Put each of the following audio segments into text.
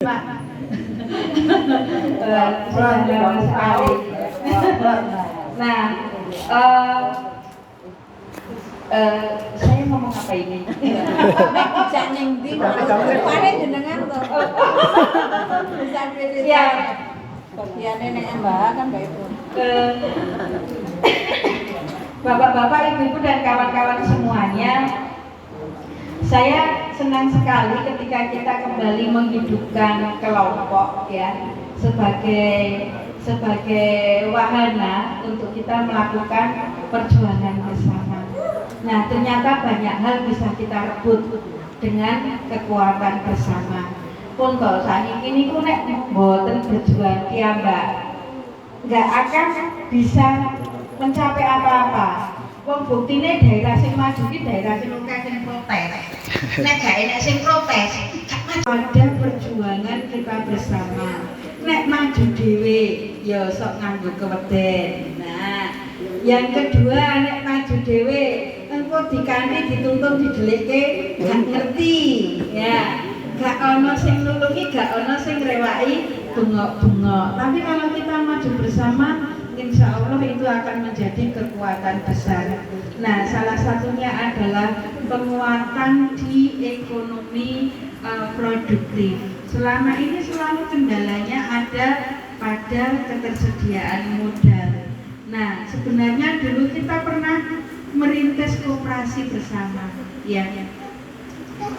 Pak. Sudah lama sekali. Nah, saya ngomong apa ini? Bisa nyengdi, mana jenengan tuh? Bisa pilih. Ya, Ya nenek mbak kan mbak itu. Bapak-bapak, ibu-ibu dan kawan-kawan semuanya, saya senang sekali ketika kita kembali menghidupkan kelompok ya sebagai wahana untuk kita melakukan perjuangan bersama. Nah, ternyata banyak hal bisa kita rebut dengan kekuatan bersama. Pun kalau saat ini ku nek mboten berjuang ki Mbak, nggak akan bisa mencapai apa-apa. Wong buktine daerah sing maju ki daerah sing akeh sing protes. Nek gak enek sing protes, ada perjuangan kita bersama. Nek maju dhewe ya sok nganggo keweden. Nah, yang kedua nek maju dhewe engko dikanthi dituntun didelikke gak ngerti. Ya, gak ono sing nulungi, gak ono sing ngrewaki bengok-bengok. Tapi kalau kita maju bersama, insya Allah itu akan menjadi kekuatan besar. Nah, salah satunya adalah penguatan di ekonomi produktif. Selama ini selalu kendalanya ada pada ketersediaan modal. Nah, sebenarnya dulu kita pernah merintis koperasi bersama. Ya,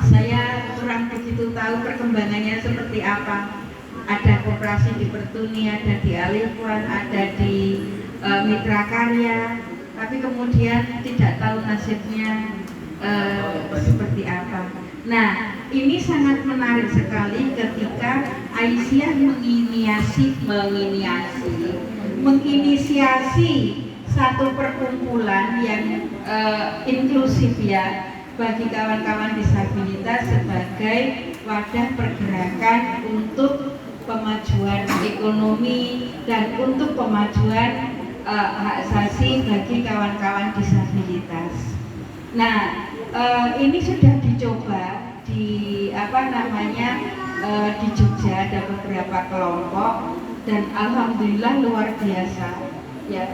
saya kurang begitu tahu perkembangannya seperti apa. Ada koperasi di Pertuni, ada di Alikuan, ada di Mitra Karya, tapi kemudian tidak tahu nasibnya seperti apa. Nah, ini sangat menarik sekali ketika Aisyah menginisiasi satu perkumpulan yang inklusif ya bagi kawan-kawan disabilitas sebagai wadah pergerakan untuk pemajuan ekonomi dan untuk pemajuan hak asasi bagi kawan-kawan disabilitas. Nah, ini sudah dicoba di di Jogja ada beberapa kelompok dan alhamdulillah luar biasa. Ya,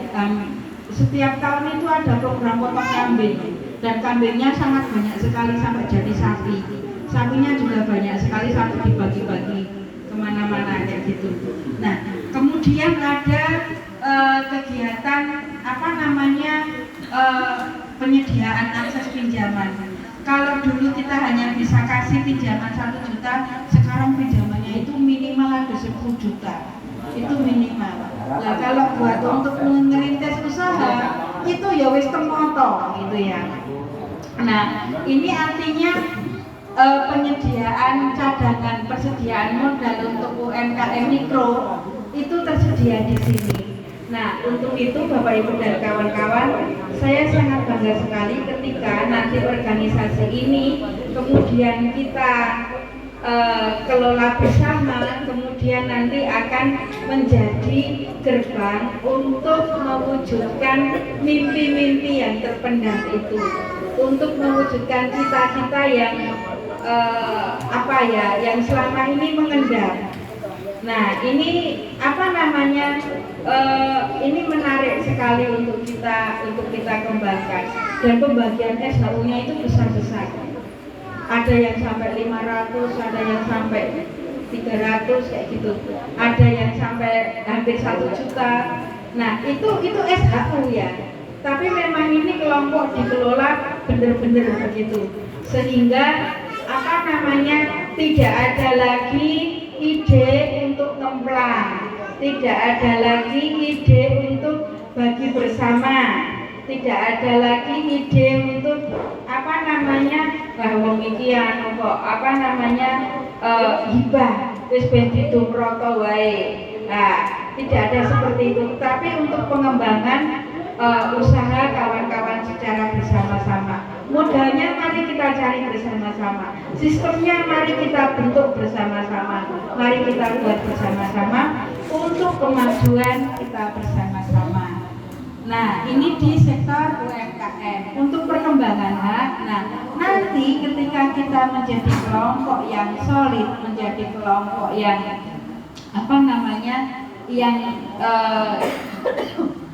setiap tahun itu ada program potong kambing dan kambingnya sangat banyak sekali sampai jadi sapi. Sapinya juga banyak sekali sampai dibagi-bagi kemana-mana kayak gitu. Nah, kemudian ada kegiatan penyediaan akses pinjaman. Kalau dulu kita hanya bisa kasih pinjaman 1 juta, sekarang pinjamannya itu minimal ada 10 juta. Itu minimal. Nah, kalau buat untuk merintis usaha itu ya wis temoto gitu ya. Nah, ini artinya penyediaan cadangan, persediaan modal untuk UMKM mikro itu tersedia di sini. Nah, untuk itu Bapak Ibu dan kawan-kawan, saya sangat bangga sekali ketika nanti organisasi ini kemudian kita kelola bersama, kemudian nanti akan menjadi gerbang untuk mewujudkan mimpi-mimpi yang terpendam itu, untuk mewujudkan cita-cita yang yang selama ini mengendap. Nah, ini ini menarik sekali untuk kita kembangkan, dan pembagian SHU-nya itu besar-besar. Ada yang sampai 500, ada yang sampai 300 kayak gitu. Ada yang sampai hampir 1 juta. Nah, itu SHU ya. Tapi memang ini kelompok dikelola benar-benar begitu. Sehingga tidak ada lagi ide untuk ngemplang, tidak ada lagi ide untuk bagi bersama, tidak ada lagi ide untuk wong iki hibah wis ben ditumrata wae. Nah, tidak ada seperti itu, tapi untuk pengembangan usaha kawan-kawan secara bersama-sama. Modalnya mari kita cari bersama-sama, sistemnya mari kita bentuk bersama-sama, mari kita buat bersama-sama untuk kemajuan kita bersama-sama. Nah, ini di sektor UMKM untuk perkembangan hak. Nah, nanti ketika kita menjadi kelompok yang solid, menjadi kelompok yang yang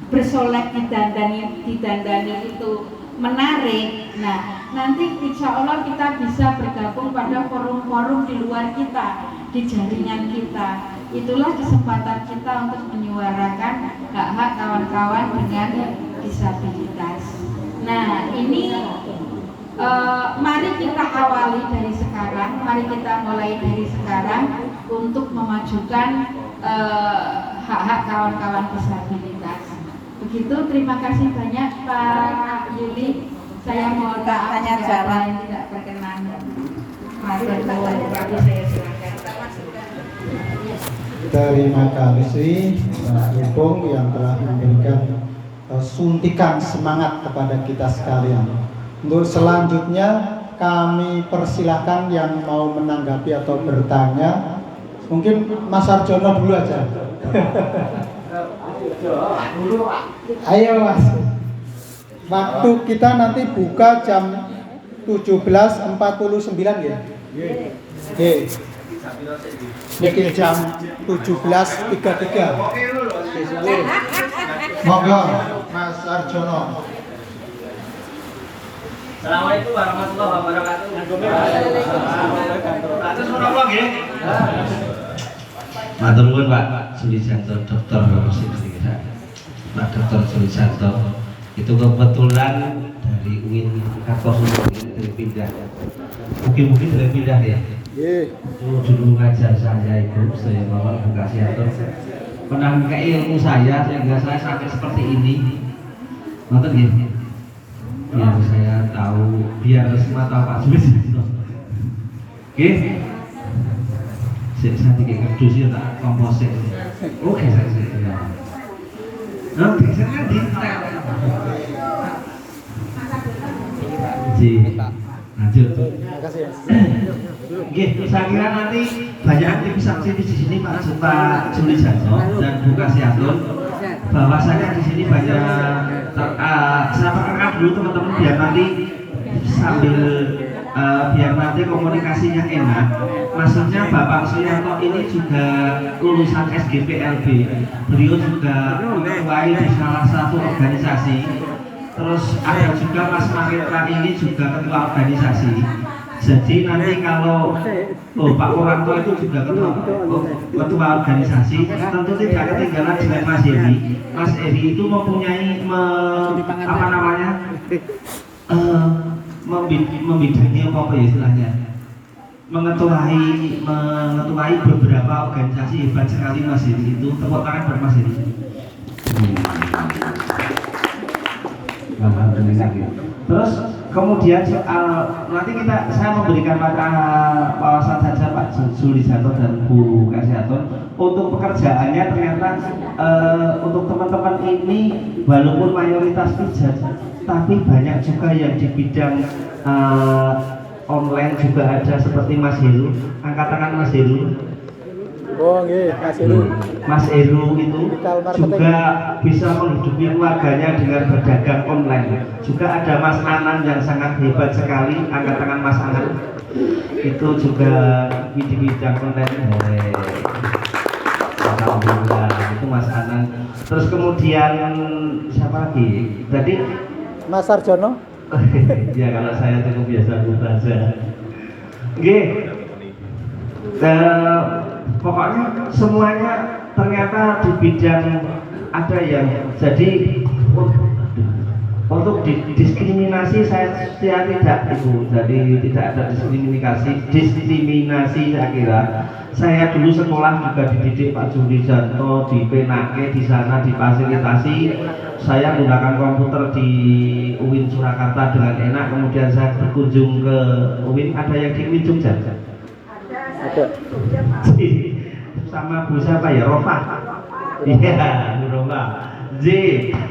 bersolek didandani itu menarik. Nah, nanti insya Allah kita bisa bergabung pada forum-forum di luar kita, di jaringan kita. Itulah kesempatan kita untuk menyuarakan hak-hak kawan-kawan dengan disabilitas. Nah, ini mari kita awali dari sekarang, mari kita mulai dari sekarang untuk memajukan hak-hak kawan-kawan disabilitas. Begitu, terima kasih banyak Pak Yuli. Saya mau tanya jawab yang tidak berkenan. Mari saya silakan. Terima kasih Pak Ipung yang telah memberikan suntikan semangat kepada kita sekalian. Untuk selanjutnya kami persilahkan yang mau menanggapi atau bertanya. Mungkin Mas Arjono dulu aja. Ayo Mas. Waktu kita nanti buka jam 17.49 ya. Oke. Mungkin jam 17.33. Monggo Mas Arjono. Assalamualaikum warahmatullahi wabarakatuh. Atus menapa nggih? Matur nuwun Pak Sulijanto, Dr. Pak Dr. Sulijanto. Itu kebetulan dari UIN Kartosuwono dari pindah. Mungkin dari pindah ya. Dulu ngajar saya itu, saya bawa edukasi atau menangkai ilmu saya sehingga saya sampai seperti ini. Nonton ya? Biar saya tahu, biar semua tahu Pak Sulijanto. Oke? Saya tiga kerdus ya tak komposit. Oke saya. Nanti saya kan detail. Lanjut. Terima kasih. Saya kira nanti banyak aktivitas di sini Pak Sulijanto dan Bu Kasiatun. Bahwasanya di sini banyak saya perkenalkan dulu teman-teman biar nanti sambil biar nanti komunikasinya enak. Maksudnya Bapak Sulijanto ini juga lulusan SGPLB. Beliau juga mengetuai di salah satu organisasi. Terus ada juga Mas Marita ini juga ketua organisasi. Jadi nanti kalau Pak Poranto itu juga ketua organisasi, tentu tidak ketinggalan dengan Mas Eri. Mas Eri itu mempunyai membidangi apa ya istilahnya, mengetuai beberapa organisasi. Hebat sekali Mas Eri itu. Tepuk tangan buat Mas Eri. Alhamdulillah. Terus kemudian soal nanti saya memberikan wawasan saja Pak Sulijanto dan Bu Kasiatun untuk pekerjaannya. Ternyata untuk teman-teman ini walaupun mayoritas pijat, tapi banyak juga yang di bidang online juga ada seperti Mas Heru. Angkat tangan Mas Heru. Oh nggih, Mas Heru. Mas Heru itu juga bisa menghidupi keluarganya dengan berdagang online. Juga ada Mas Anan yang sangat hebat sekali. Angkat tangan Mas Anan. Itu juga di bidang online. Alhamdulillah, itu Mas Anan. Terus kemudian siapa lagi? Tadi Mas Arjono. Ya kalau saya cukup biasa saja. Oke. Pokoknya semuanya ternyata di bidang ada yang jadi untuk diskriminasi saya tidak itu, jadi tidak ada diskriminasi saya kira. Saya dulu sekolah juga dididik Pak Sulijanto di Penake, di sana difasilitasi. Saya menggunakan komputer di UIN Surakarta dengan enak. Kemudian saya berkunjung ke UIN, ada yang di UIN Jogja? Ada. Sama Bu siapa ya? Rofa. Iya, Bu Rofa.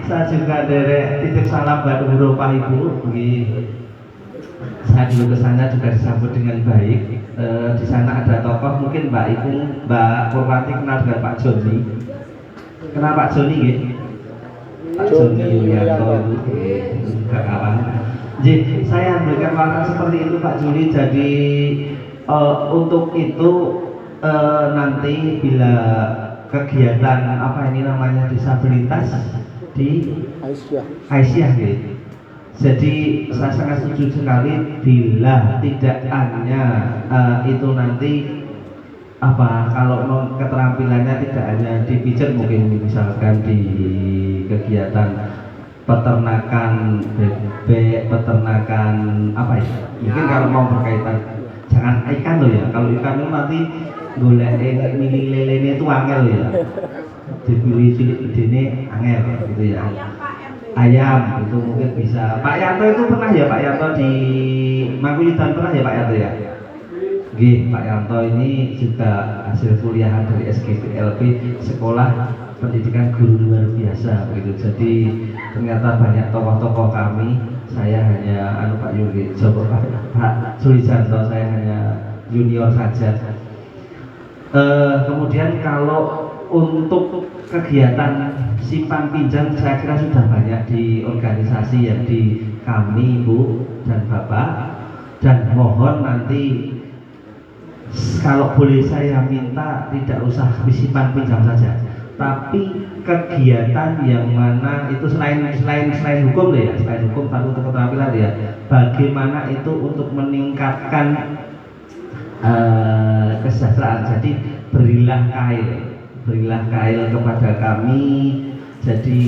Saya juga dari titip salam buat Bu Rofa Ibu. Saya dulu ke sana juga disambut dengan baik. Di sana ada tokoh, mungkin Mbak Ibu, Mbak Purwati kenal dengan Pak Joni. Kenal Pak Joni gitu? Pak Joni Yulianto itu juga kawan. Jadi saya memberikan langkah seperti itu Pak Juli. Jadi untuk itu nanti bila kegiatan apa ini namanya disabilitas di Aisyah gitu. Jadi saya sangat setuju sekali bila tidak hanya itu nanti apa kalau keterampilannya tidak hanya dipijat, mungkin misalkan di kegiatan peternakan bebek, peternakan apa ya? Mungkin kalau mau berkaitan jangan ikan loh ya. Kalau ikan itu nanti golek milih lele itu angel ya. Dipilih cilik gedene angel gitu ya. Ayam itu mungkin bisa. Pak Yanto itu pernah ya Pak Yanto di Magulidan pernah ya Pak Yanto ya? Gih, Pak Yanto ini juga hasil kuliahan dari SGPLP Sekolah Pendidikan Guru Luar Biasa begitu. Jadi ternyata banyak tokoh-tokoh kami. Saya hanya Pak Yuli coba Pak Sulijanto, saya hanya junior saja. Kemudian kalau untuk kegiatan simpan pinjam saya kira sudah banyak di organisasi yang di kami Bu dan Bapak, dan mohon nanti kalau boleh saya minta tidak usah simpan pinjam saja, tapi kegiatan yang mana itu selain hukum ya, selain hukum tapi untuk keterampilan ya, bagaimana itu untuk meningkatkan kesejahteraan. Jadi berilah kail kepada kami. Jadi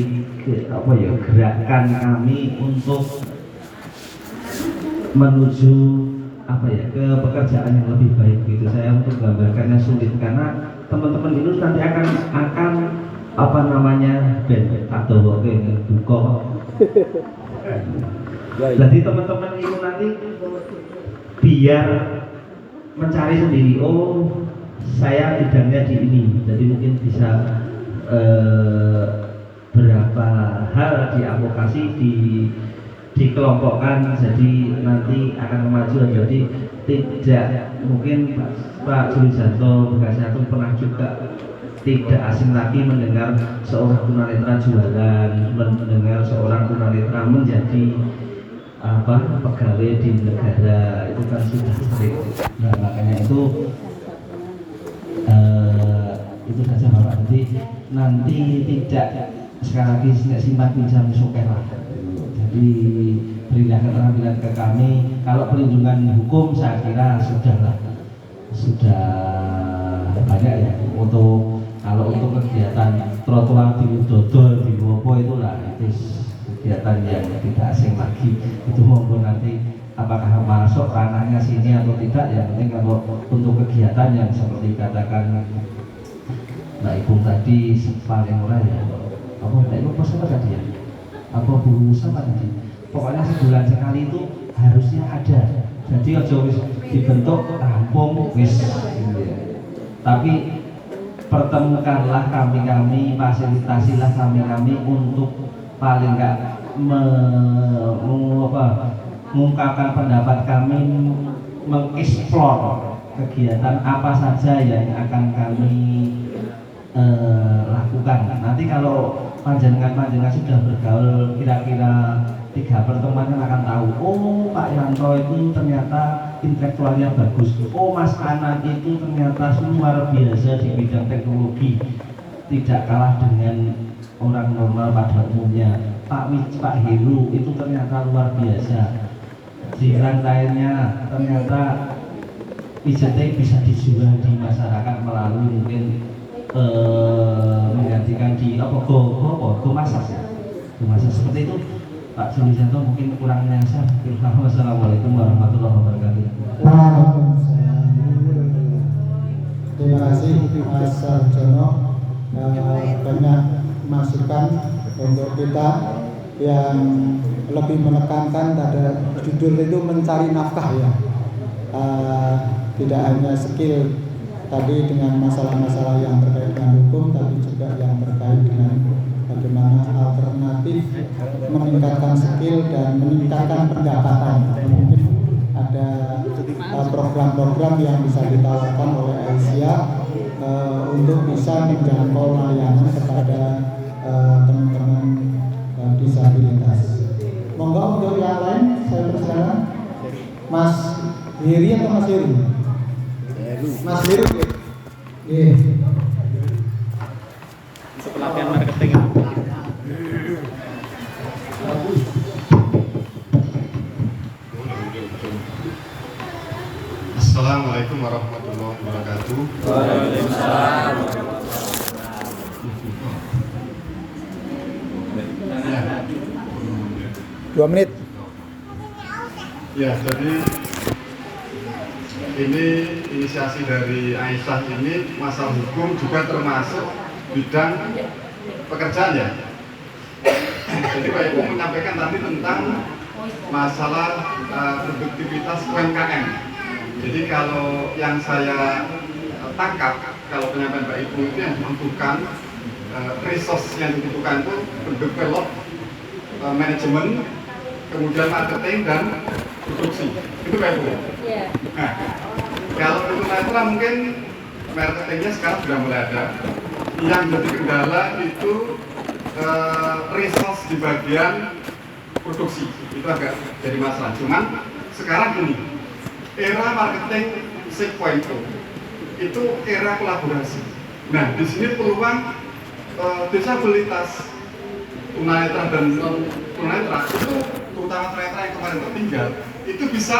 apa ya, gerakan kami untuk menuju apa ya, ke pekerjaan yang lebih baik gitu. Saya untuk gambarkannya sulit karena teman-teman itu nanti akan apa namanya atau buka. Jadi teman-teman itu nanti biar mencari sendiri, oh saya bidangnya di ini, jadi mungkin bisa berapa hal di advokasi dikelompokkan, jadi nanti akan kemajuan. Jadi tidak mungkin Pak Sulijanto Bekasi pernah juga tidak asing lagi mendengar seorang tunanetra jualan, mendengar seorang tunanetra menjadi pegawai di negara, itu kan sudah sering. Nah makanya itu saja Bapak. Jadi nanti tidak sekali lagi simpan pinjam sokeh lah. Jadi berilah keterampilan ke kami. Kalau perlindungan hukum saya kira sudah banyak ya. Kalau untuk kegiatan trotoar di dodol di Wopo itulah itu kegiatan yang tidak asing lagi. Itu monggo nanti apakah masuk ranahnya sini atau tidak, yang penting kalau untuk kegiatan yang seperti katakan Mbak Ibu tadi paling murah ya, apa Mbak Ibu apa tadi ya, apa Bu siapa tadi, pokoknya sebulan sekali itu harusnya ada. Jadi aja wis dibentuk rampung wis gitu ya. Tapi pertemukanlah kami, fasilitasilah kami untuk paling enggak mengungkapkan pendapat kami, mengeksplor kegiatan apa saja yang akan kami lakukan. Nanti kalau panjenengan sudah bergaul kira-kira 3 pertemuan akan tahu, oh Pak Yanto itu ternyata intelektualnya bagus, oh Mas Anan itu ternyata luar biasa di bidang teknologi, tidak kalah dengan orang normal pada umumnya. Pak Heru itu ternyata luar biasa, di rantainya ternyata ICT bisa dijual di masyarakat melalui mungkin menggantikan di go masak ya, masak seperti itu. Pak Sulijanto mungkin kurang nyasar. Wassalamualaikum warahmatullahi wabarakatuh. Terima kasih Mas Sarjono, banyak masukan untuk kita yang lebih menekankan pada judul itu mencari nafkah ya. Tidak hanya skill tadi dengan masalah-masalah yang terkait dengan hukum, tapi juga yang terkait dengan bagaimana alternatif meningkatkan skill dan meningkatkan pendapatan. Mungkin ada program-program yang bisa ditawarkan oleh Aisyah untuk bisa menjangkau layanan kepada teman-teman disabilitas. Monggo untuk yang lain saya persilakan. Mas Heri atau Mas Heri? Mas Heri. Iya. Pelatihan marketing. Assalamualaikum warahmatullahi wabarakatuh. Waalaikumsalam. Ya. 2 menit. Ya, jadi ini inisiasi dari Aisyah ini masalah hukum juga termasuk bidang pekerjaan ya. Jadi Pak Ibu menyampaikan tadi tentang masalah produktivitas UMKM. Jadi kalau yang saya tangkap, kalau penyampaian Pak Ibu itu yang dibutuhkan resource yang dibutuhkan itu develop manajemen, kemudian marketing dan produksi. Itu Pak Ibu. Nah, kalau untuk netral mungkin marketingnya sekarang sudah mulai ada. Yang jadi kendala itu resource di bagian produksi, itu agak jadi masalah. Cuman sekarang ini era marketing 6.0 itu era kolaborasi. Nah, di sini peluang disabilitas tunanetra dan non tunanetra itu terutama tunanetra yang kemarin tertinggal itu bisa